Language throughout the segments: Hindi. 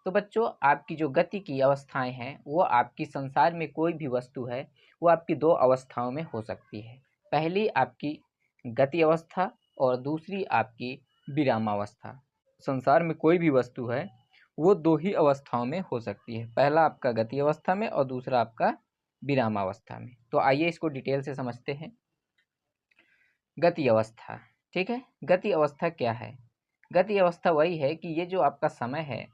तो बच्चों आपकी जो गति की अवस्थाएं हैं वो आपकी संसार में कोई भी वस्तु है वो आपकी दो अवस्थाओं में हो सकती है। पहली आपकी गति अवस्था और दूसरी आपकी विरामावस्था। संसार में कोई भी वस्तु है वो दो ही अवस्थाओं में हो सकती है, पहला आपका गति अवस्था में और दूसरा आपका विरामावस्था में। तो आइए इसको डिटेल से समझते हैं। गति अवस्था, ठीक है। गति अवस्था क्या है? गति अवस्था वही है कि ये जो आपका समय है,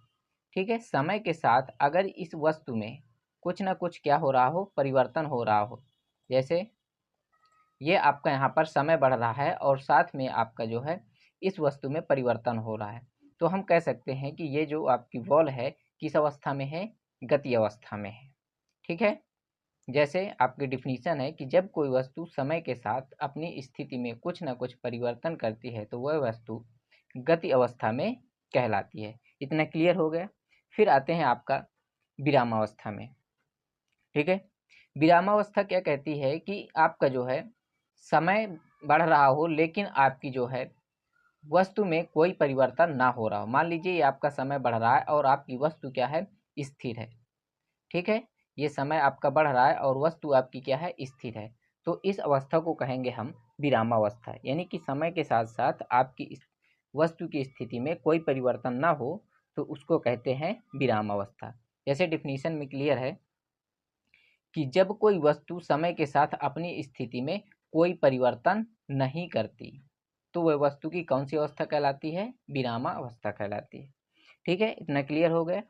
ठीक है, समय के साथ अगर इस वस्तु में कुछ ना कुछ क्या हो रहा हो, परिवर्तन हो रहा हो। जैसे ये आपका यहाँ पर समय बढ़ रहा है और साथ में आपका जो है इस वस्तु में परिवर्तन हो रहा है, तो हम कह सकते हैं कि ये जो आपकी बॉल है किस अवस्था में है? गति अवस्था में है, ठीक है। जैसे आपकी डिफिनीशन है कि जब कोई वस्तु समय के साथ अपनी स्थिति में कुछ न कुछ परिवर्तन करती है तो वह वस्तु गति अवस्था में कहलाती है। इतना क्लियर हो गया। फिर आते हैं आपका विरामावस्था में, ठीक है। विरामावस्था क्या कहती है कि आपका जो है समय बढ़ रहा हो लेकिन आपकी जो है वस्तु में कोई परिवर्तन ना हो रहा हो। मान लीजिए ये आपका समय बढ़ रहा है और आपकी वस्तु क्या है? स्थिर है, ठीक है। ये समय आपका बढ़ रहा है और वस्तु आपकी क्या है? स्थिर है। तो इस अवस्था को कहेंगे हम विरामावस्था, यानी कि समय के साथ साथ आपकी वस्तु की स्थिति में कोई परिवर्तन ना हो तो उसको कहते हैं विरामावस्था। जैसे डिफिनीशन में क्लियर है कि जब कोई वस्तु समय के साथ अपनी स्थिति में कोई परिवर्तन नहीं करती तो वह वस्तु की कौन सी अवस्था कहलाती है? विरामावस्था कहलाती है, ठीक है। इतना क्लियर हो गया।